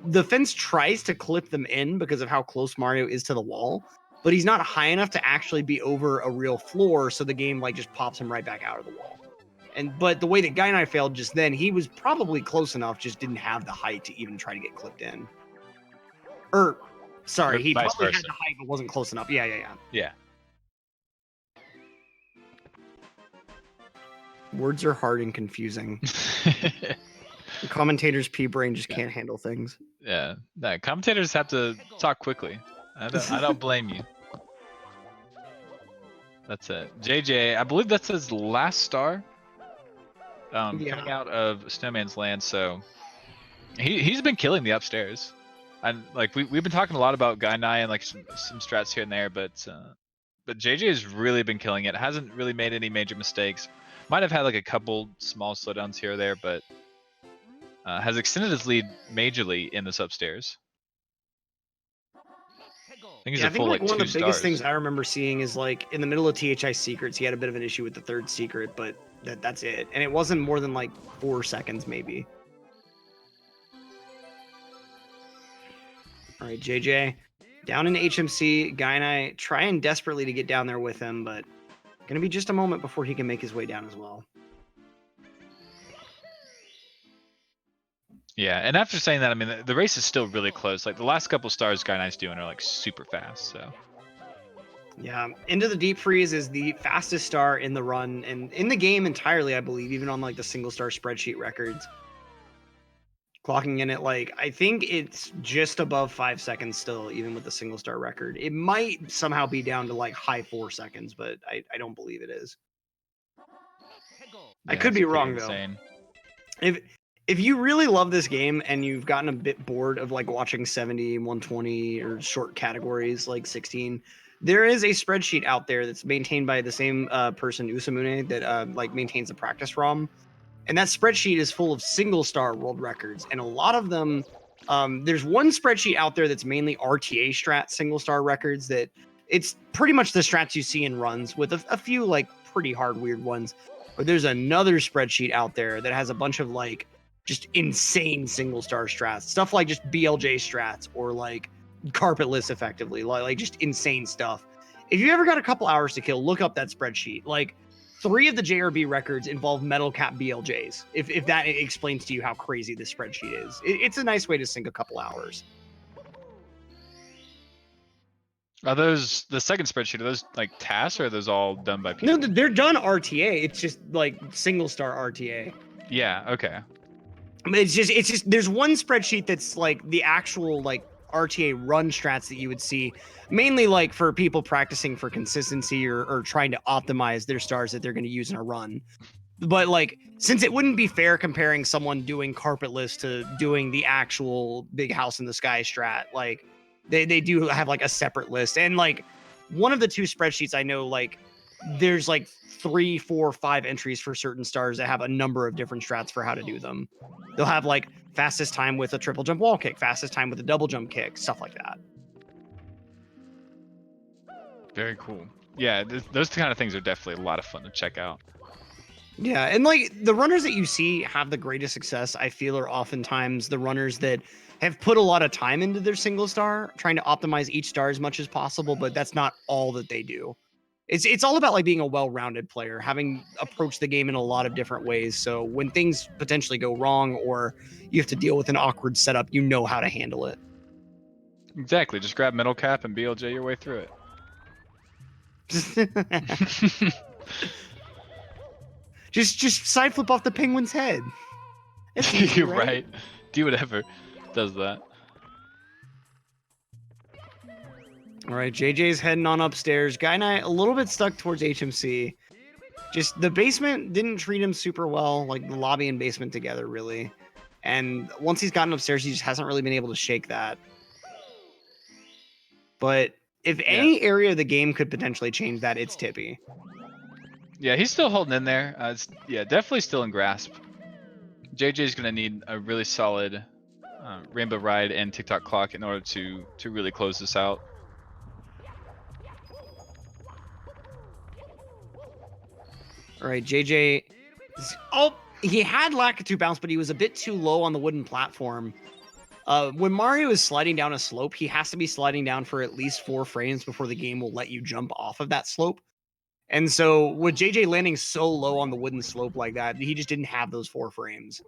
the fence tries to clip them in because of how close Mario is to the wall, but he's not high enough to actually be over a real floor, so the game like just pops him right back out of the wall. But the way that Gainai failed just then, he was probably close enough, just didn't have the height to even try to get clipped in. Sorry, he probably had the height but wasn't close enough. Yeah. Words are hard and confusing. Commentators' P-brain just can't handle things. Yeah, commentators have to talk quickly. I don't blame you. That's it. JJ, I believe that's his last star. Coming out of Snowman's Land, so he's been killing the upstairs. And like we've been talking a lot about Gainai and like some strats here and there, but but JJ has really been killing it. Hasn't really made any major mistakes. Might have had like a couple small slowdowns here or there, but has extended his lead majorly in this upstairs. I think he's Yeah, a I think full like like one of 2 the biggest things stars. I remember seeing is like in the middle of THI secrets, he had a bit of an issue with the third secret, but that's it. And it wasn't more than like 4 seconds maybe. All right, JJ down in HMC. Gainai trying desperately to get down there with him, but gonna be just a moment before he can make his way down as well. Yeah, and after saying that, I mean the race is still really close. Like the last couple stars Gainai's doing are like super fast. So Yeah, Into the Deep Freeze is the fastest star in the run and in the game entirely, I believe, even on like the single star spreadsheet records. Clocking in at like, I think it's just above 5 seconds still, even with the single star record. It might somehow be down to like high 4 seconds, but I don't believe it is. I yeah, could it's be pretty wrong though. insane. If you really love this game and you've gotten a bit bored of like watching 70, 120 or short categories like 16, there is a spreadsheet out there that's maintained by the same person, Usamune, that like maintains the practice ROM. And that spreadsheet is full of single star world records. And a lot of them, there's one spreadsheet out there that's mainly RTA strat single star records that it's pretty much the strats you see in runs with a few like pretty hard, weird ones. But there's another spreadsheet out there that has a bunch of like just insane single star strats, stuff like just BLJ strats or like carpetless effectively, like just insane stuff. If you ever got a couple hours to kill, look up that spreadsheet. Like 3 of the JRB records involve metal cap BLJs. If that explains to you how crazy this spreadsheet is, it's a nice way to sink a couple hours. Are those the second spreadsheet? Are those like tasks or are those all done by people? No, they're done RTA. It's just like single star RTA. Yeah, okay. It's just there's one spreadsheet that's like the actual like RTA run strats that you would see, mainly like for people practicing for consistency or trying to optimize their stars that they're going to use in a run. But like, since it wouldn't be fair comparing someone doing carpetless to doing the actual big house in the sky strat, like they do have like a separate list. And like one of the 2 spreadsheets I know, like there's like 3, 4, 5 entries for certain stars that have a number of different strats for how to do them. They'll have like fastest time with a triple jump wall kick, fastest time with a double jump kick, stuff like that. Very cool. Yeah, those kind of things are definitely a lot of fun to check out. Yeah, and like the runners that you see have the greatest success, I feel, are oftentimes the runners that have put a lot of time into their single star, trying to optimize each star as much as possible, but that's not all that they do. It's all about like being a well-rounded player, having approached the game in a lot of different ways. So when things potentially go wrong or you have to deal with an awkward setup, you know how to handle it. Exactly. Just grab metal cap and BLJ your way through it. just side flip off the penguin's head. It's easy, You're right? right. Do whatever does that. All right, JJ's heading on upstairs. Gainai a little bit stuck towards HMC. Just the basement didn't treat him super well, like the lobby and basement together, really. And once he's gotten upstairs, he just hasn't really been able to shake that. But if any area of the game could potentially change that, it's Tippy. Yeah, he's still holding in there. Yeah, definitely still in grasp. JJ's gonna need a really solid Rainbow Ride and TikTok Clock in order to really close this out. All right, JJ. Oh, he had Lakitu bounce, but he was a bit too low on the wooden platform. When Mario is sliding down a slope, he has to be sliding down for at least 4 frames before the game will let you jump off of that slope. And so with JJ landing so low on the wooden slope like that, he just didn't have those 4 frames.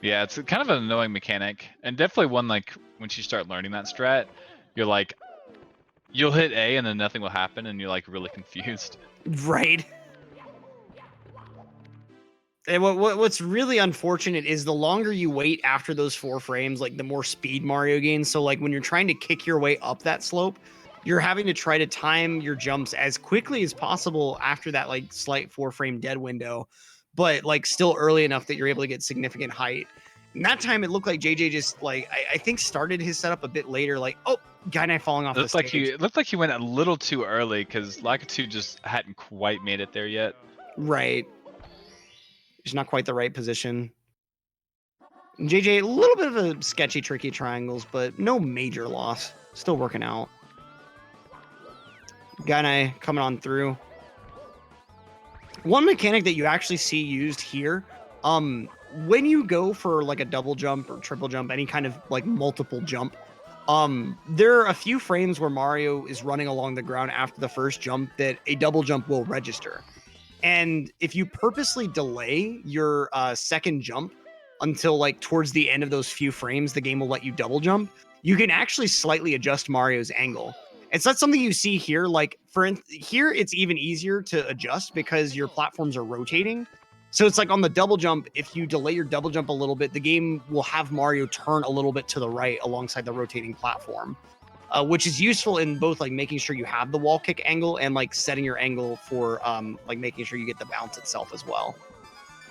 Yeah, it's kind of an annoying mechanic, and definitely one like once you start learning that strat, you're like, you'll hit A and then nothing will happen, and you're like really confused. Right. And what's really unfortunate is the longer you wait after those 4 frames, like the more speed Mario gains. So like when you're trying to kick your way up that slope, you're having to try to time your jumps as quickly as possible after that like slight 4 frame dead window, but like still early enough that you're able to get significant height. And that time it looked like JJ just like I think started his setup a bit later. Like, oh, Gainai falling off the stage. It looked like he went a little too early because Lakitu just hadn't quite made it there yet. Right. It's not quite the right position. And JJ, a little bit of a sketchy, tricky triangles, but no major loss. Still working out. Gainai coming on through. One mechanic that you actually see used here, when you go for like a double jump or triple jump, any kind of like multiple jump, there are a few frames where Mario is running along the ground after the first jump that a double jump will register. And if you purposely delay your second jump until like towards the end of those few frames, the game will let you double jump. You can actually slightly adjust Mario's angle. It's not something you see here. Like here, it's even easier to adjust because your platforms are rotating. So it's like on the double jump, if you delay your double jump a little bit, the game will have Mario turn a little bit to the right alongside the rotating platform, which is useful in both like making sure you have the wall kick angle and like setting your angle for like making sure you get the bounce itself as well.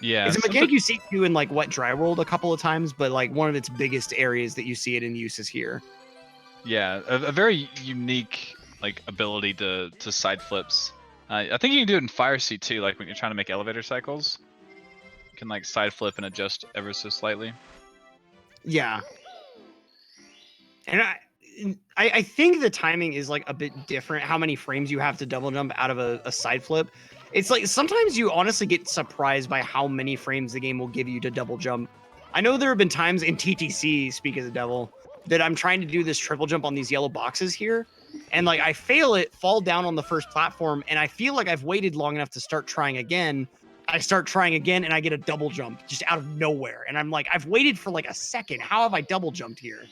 Yeah, it's a mechanic you see too in like Wet Dry World a couple of times, but like one of its biggest areas that you see it in use is here. Yeah, a very unique like ability to side flips. I think you can do it in Fire Seat too, like when you're trying to make elevator cycles. You can like side flip and adjust ever so slightly. Yeah. And I think the timing is like a bit different, how many frames you have to double jump out of a side flip. It's like sometimes you honestly get surprised by how many frames the game will give you to double jump. I know there have been times in TTC, speak of the devil, that I'm trying to do this triple jump on these yellow boxes here. And like I fail it, fall down on the first platform, and I feel like I've waited long enough to start trying again. I start trying again and I get a double jump just out of nowhere. And I'm like, I've waited for like a second. How have I double jumped here?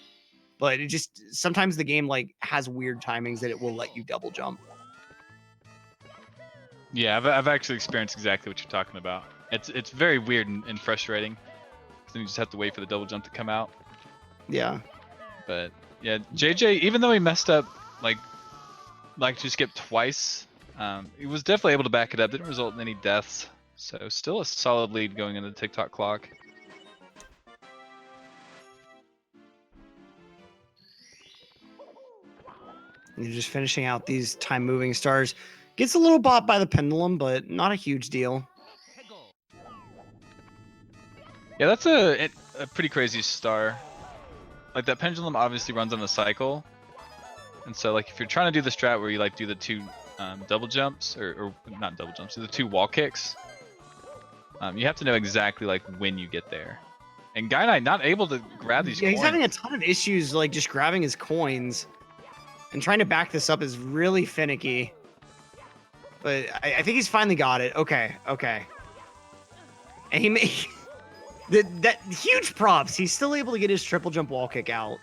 But it just sometimes the game like has weird timings that it will let you double jump. Yeah, I've actually experienced exactly what you're talking about. It's very weird and frustrating. Then you just have to wait for the double jump to come out. Yeah. But yeah, JJ, even though he messed up like to skip twice, he was definitely able to back it up. Didn't result in any deaths. So still a solid lead going into the TikTok clock. You're just finishing out these time moving stars. Gets a little bought by the pendulum, but not a huge deal. Yeah, that's a pretty crazy star. Like that pendulum obviously runs on a cycle. And so like if you're trying to do the strat where you like do the two double jumps or not double jumps, the two wall kicks, you have to know exactly like when you get there. And Gainai not able to grab these coins. He's having a ton of issues like just grabbing his coins. And trying to back this up is really finicky. But I think he's finally got it. Okay. And he made that huge props. He's still able to get his triple jump wall kick out.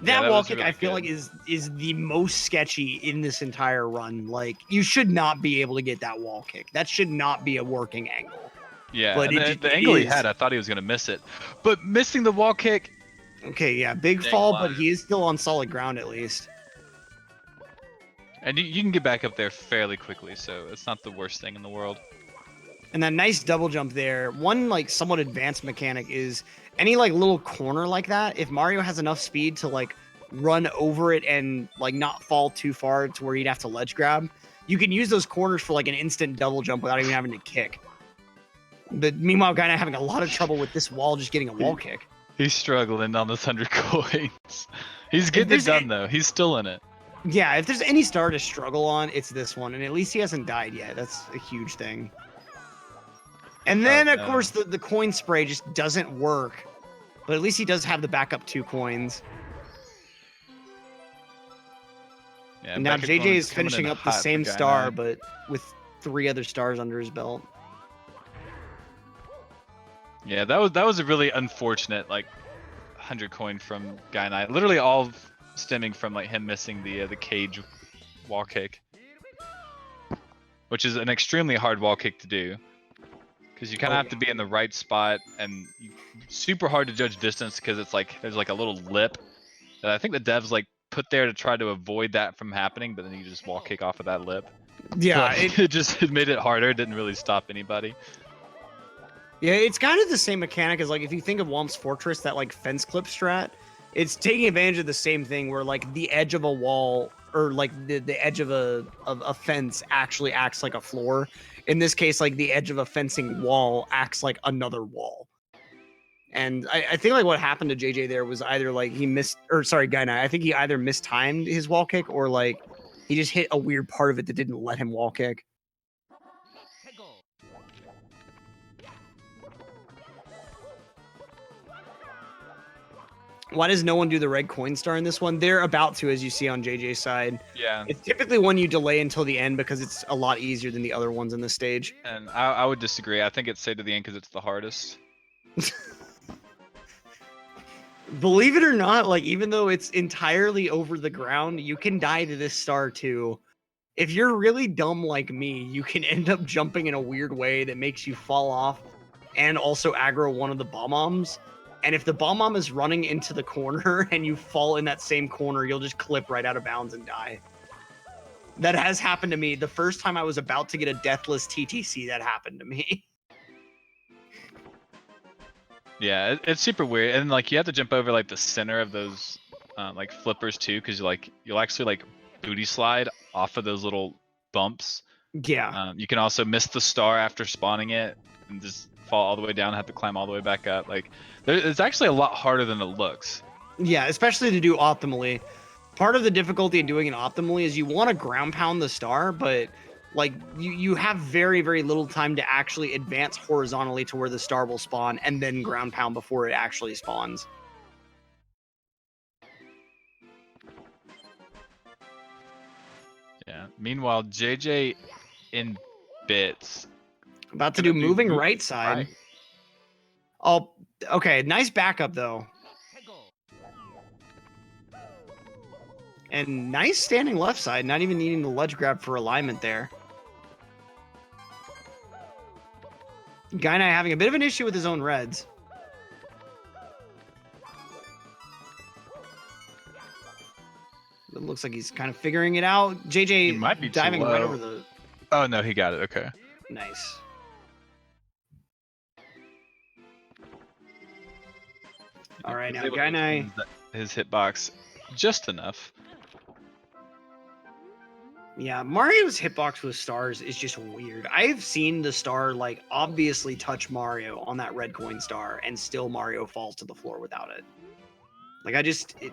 That wall kick, really I feel like, is the most sketchy in this entire run. Like, you should not be able to get that wall kick. That should not be a working angle. Yeah, but the angle he had, I thought he was going to miss it. But missing the wall kick. Okay, yeah, big fall, but he is still on solid ground at least. And you can get back up there fairly quickly, so it's not the worst thing in the world. And that nice double jump there. One like somewhat advanced mechanic is any like little corner like that. If Mario has enough speed to like run over it and like not fall too far to where he'd have to ledge grab, you can use those corners for like an instant double jump without even having to kick. But meanwhile, Gainai having a lot of trouble with this wall, just getting a wall kick. He's struggling on this 100 coins. He's getting it done though. He's still in it. Yeah, if there's any star to struggle on, it's this one. And at least he hasn't died yet. That's a huge thing. And then, of course, the coin spray just doesn't work. But at least he does have the backup 2 coins. Yeah, and now JJ is finishing up the same star, but with 3 other stars under his belt. Yeah, that was a really unfortunate, like, 100 coin from Gainai. Literally all stemming from like him missing the cage wall kick, which is an extremely hard wall kick to do because you kind of have to be in the right spot and super hard to judge distance because it's like there's like a little lip that I think the devs like put there to try to avoid that from happening, but then you just wall kick off of that lip. Yeah, it made it harder. It didn't really stop anybody. Yeah, it's kind of the same mechanic as like if you think of Womp's Fortress, that like fence clip strat, it's taking advantage of the same thing where like the edge of a wall or like the edge of a fence actually acts like a floor. In this case, like the edge of a fencing wall acts like another wall. And I think like what happened to JJ there was either like he missed, or sorry, Gainai, I think he either mistimed his wall kick or like he just hit a weird part of it that didn't let him wall kick. Why does no one do the red coin star in this one? They're about to, as you see on JJ's side. Yeah. It's typically one you delay until the end because it's a lot easier than the other ones in the stage. And I would disagree. I think it's stayed to the end because it's the hardest. Believe it or not, like even though it's entirely over the ground, you can die to this star too. If you're really dumb like me, you can end up jumping in a weird way that makes you fall off and also aggro one of the bomb-oms. And if the bomb-om is running into the corner and you fall in that same corner, you'll just clip right out of bounds and die. That has happened to me. The first time I was about to get a deathless TTC, that happened to me. Yeah, it's super weird, and like you have to jump over like the center of those like flippers too, because you'll actually like booty slide off of those little bumps. Yeah. You can also miss the star after spawning it and just fall all the way down and have to climb all the way back up. Like it's actually a lot harder than it looks. Yeah, especially to do optimally. Part of the difficulty in doing it optimally is you want to ground pound the star, but like you have very, very little time to actually advance horizontally to where the star will spawn and then ground pound before it actually spawns. Yeah. Meanwhile, JJ in bits. About to do moving right side. Right. Oh, okay. Nice backup though. And nice standing left side, not even needing the ledge grab for alignment there. Gainai having a bit of an issue with his own reds. It looks like he's kind of figuring it out. JJ might be diving right over the... Oh, no, he got it. Okay. Nice. All right, now Gainai... His hitbox just enough. Yeah, Mario's hitbox with stars is just weird. I've seen the star, like, obviously touch Mario on that red coin star, and still Mario falls to the floor without it. Like,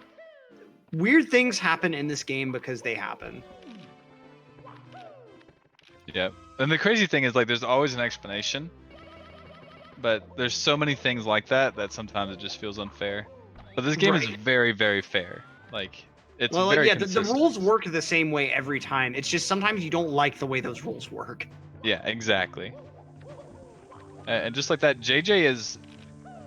weird things happen in this game because they happen. Yeah, and the crazy thing is, like, there's always an explanation, but there's so many things like that that sometimes it just feels unfair. But this game is very, very fair. Like... It's well, very yeah, the rules work the same way every time. It's just sometimes you don't like the way those rules work. Yeah, exactly. And just like that, JJ has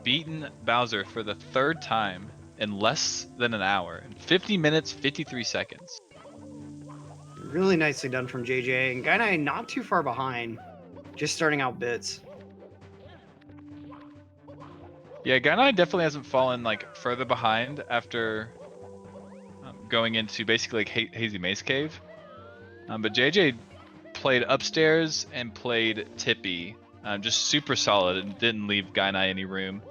beaten Bowser for the third time in less than an hour. In 50 minutes, 53 seconds. Really nicely done from JJ. And Gainai not too far behind. Just starting out bits. Yeah, Gainai definitely hasn't fallen like further behind after... going into basically like Hazy Maze Cave. But JJ played upstairs and played Tippy. Just super solid and didn't leave Gainai any room.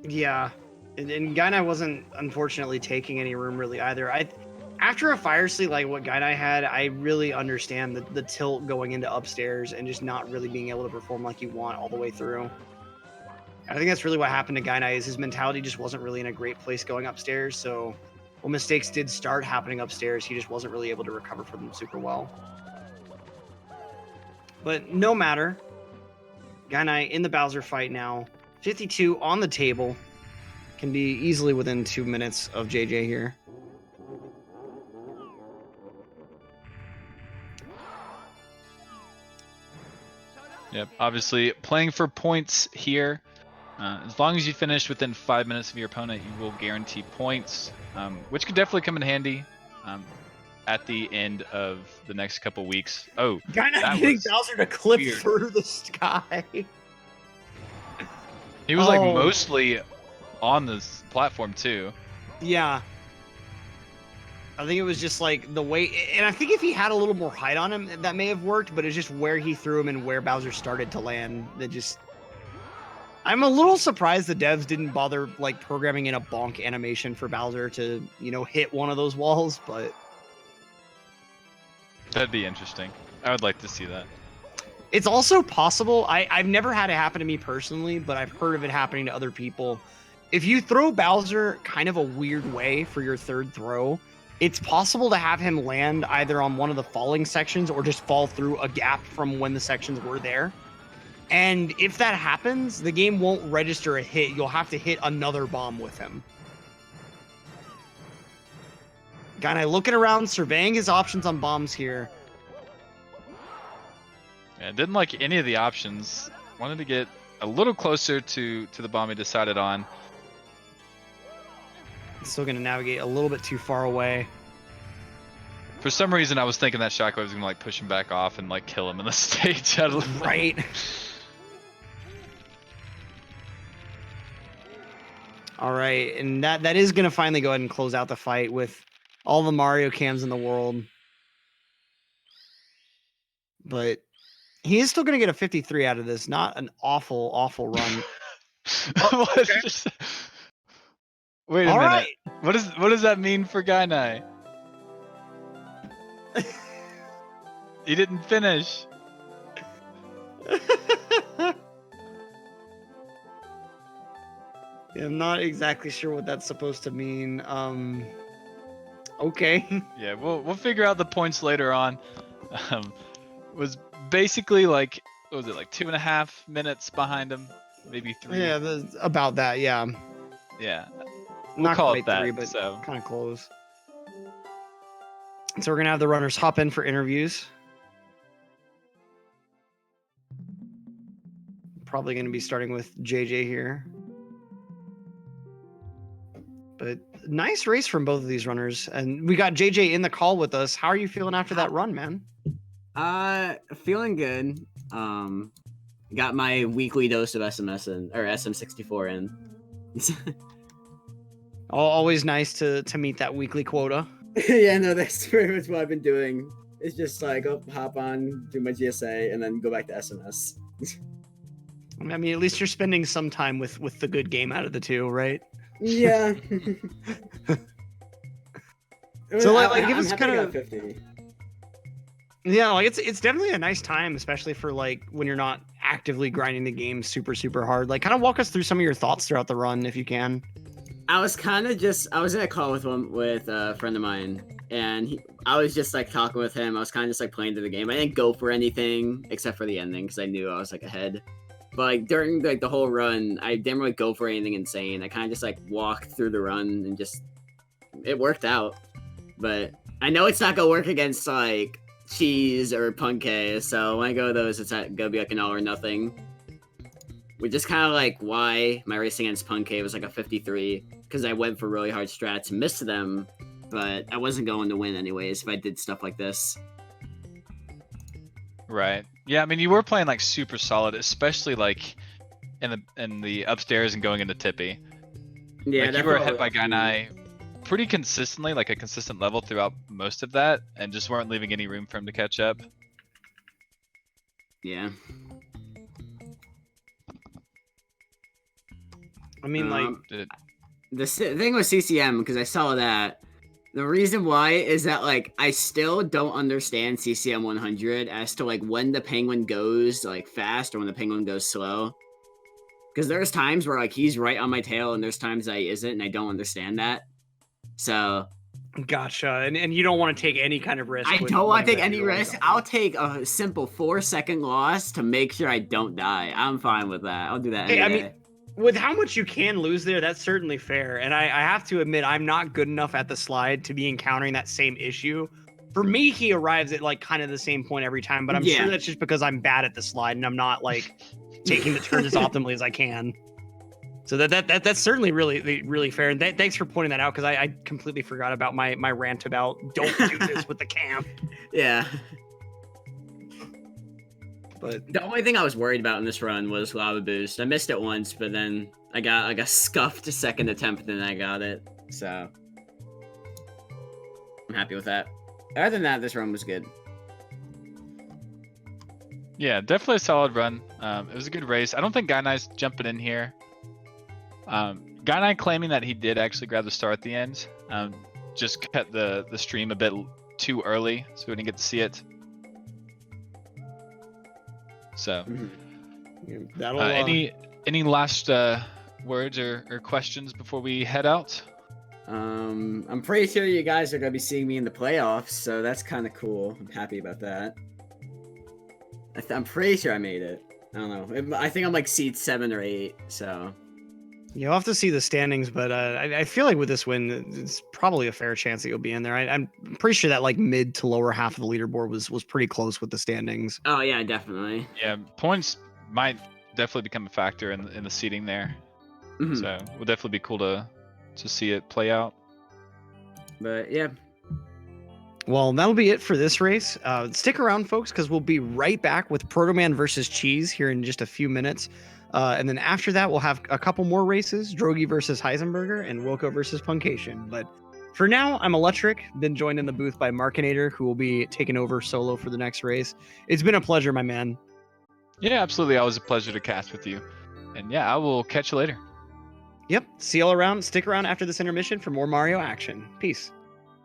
Yeah. And Gainai wasn't unfortunately taking any room really either. After a fire sleep like what Gainai had, I really understand the tilt going into upstairs and just not really being able to perform like you want all the way through. I think that's really what happened to Gainai is his mentality just wasn't really in a great place going upstairs, so when mistakes did start happening upstairs, he just wasn't really able to recover from them super well. But no matter. Gainai in the Bowser fight now. 52 on the table. Can be easily within 2 minutes of JJ here. Yep, obviously playing for points here. As long as you finish within 5 minutes of your opponent, you will guarantee points, which could definitely come in handy at the end of the next couple weeks. Oh, Gainai getting Bowser to clip through the sky. He was like mostly on this platform too. Yeah. I think it was just like the way, and I think if he had a little more height on him, that may have worked, but it's just where he threw him and where Bowser started to land that just... I'm a little surprised the devs didn't bother like programming in a bonk animation for Bowser to, you know, hit one of those walls, but That'd be interesting. I would like to see that. it's also possible. I've never had it happen to me personally, but I've heard of it happening to other people. If you throw Bowser kind of a weird way for your third throw, it's possible to have him land either on one of the falling sections or just fall through a gap from when the sections were there. And if that happens, the game won't register a hit. You'll have to hit another bomb with him. Gainai looking around, surveying his options on bombs here. Yeah, didn't like any of the options. Wanted to get a little closer to the bomb he decided on. Still going to navigate a little bit too far away. For some reason, I was thinking that shockwave was gonna like push him back off and like kill him in the stage. Right. All right, and that is going to finally go ahead and close out the fight with all the Mario cams in the world. But he is still going to get a 53 out of this. Not an awful, awful run. Okay. Wait a All minute. right. What does that mean for Gainai? He didn't finish. I'm not exactly sure what that's supposed to mean. Okay. Yeah, we'll figure out the points later on. Was basically like, what was it, like 2.5 minutes behind him, maybe 3. Yeah, about that. Yeah. Yeah. Not call quite it that, 3, but so. kind of close. So we're gonna have the runners hop in for interviews. Probably gonna be starting with JJ here. But nice race from both of these runners. And we got JJ in the call with us. How are you feeling after that run, man? Feeling good. Got my weekly dose of SM64 in. Always nice to meet that weekly quota. Yeah, no, that's pretty much what I've been doing. It's just like, hop on, do my GSA, and then go back to SMS. I mean, at least you're spending some time with the good game out of the two, right? Yeah. So like give us I'm kind happy I of got 50. Yeah, like it's definitely a nice time, especially for like when you're not actively grinding the game super hard. Like kind of walk us through some of your thoughts throughout the run if you can. I was in a call with a friend of mine, and I was just like talking with him. I was kind of just like playing through the game. I didn't go for anything except for the ending because I knew I was like ahead. But like during like the whole run, I didn't really go for anything insane. I kind of just like walked through the run and just it worked out. But I know it's not gonna work against like Cheese or Punkay, so when I go to those, it's not gonna be like an all or nothing. Which is kind of like why my race against Punkay was like a 53, because I went for really hard strats and missed them, but I wasn't going to win anyways if I did stuff like this. Right. Yeah, I mean, you were playing like super solid, especially like in the upstairs and going into Tippy. Yeah, like you were ahead by Gainai pretty consistently, like a consistent level throughout most of that, and just weren't leaving any room for him to catch up. Yeah. I mean, like the thing with CCM, because I saw that, the reason why is that like I still don't understand CCM 100 as to like when the penguin goes like fast or when the penguin goes slow. Because there's times where like he's right on my tail and there's times that he isn't, and I don't understand that. So gotcha. And you don't want to take any kind of risk. I don't want to take any risk. I'll take a simple 4-second loss to make sure I don't die. I'm fine with that. I'll do that any day. I mean, with how much you can lose there, that's certainly fair. And I have to admit, I'm not good enough at the slide to be encountering that same issue. For me, he arrives at like kind of the same point every time, but I'm sure that's just because I'm bad at the slide and I'm not like taking the turns as optimally as I can. So that's certainly really fair. And thanks for pointing that out, because I completely forgot about my rant about don't do this with the camp. Yeah. But the only thing I was worried about in this run was lava boost. I missed it once, but then I got like a scuffed second attempt, and then I got it. So I'm happy with that. Other than that, this run was good. Yeah, definitely a solid run. It was a good race. I don't think Gainai's jumping in here. Gainai claiming that he did actually grab the star at the end. Just cut the stream a bit too early, so we didn't get to see it. So, Yeah, that'll any last words or questions before we head out? I'm pretty sure you guys are gonna be seeing me in the playoffs, so that's kind of cool. I'm happy about that. I'm pretty sure I made it. I don't know. I think I'm like seed 7 or 8. So You'll have to see the standings, but I feel like with this win, it's probably a fair chance that you'll be in there. I'm pretty sure that like mid to lower half of the leaderboard was pretty close with the standings. oh yeah, definitely. Yeah, points might definitely become a factor in the seating there. Mhm. So it would definitely be cool to see it play out. But yeah. Well, that'll be it for this race. Stick around, folks, because we'll be right back with Proto Man versus Cheese here in just a few minutes. And then after that, we'll have a couple more races, Drogi versus Heisenberger and Wilco versus Punkation. But for now, I'm Electric, been joined in the booth by Markinator, who will be taking over solo for the next race. It's been a pleasure, my man. Yeah, absolutely. Always a pleasure to cast with you. And yeah, I will catch you later. Yep, see y'all around. Stick around after this intermission for more Mario action. Peace.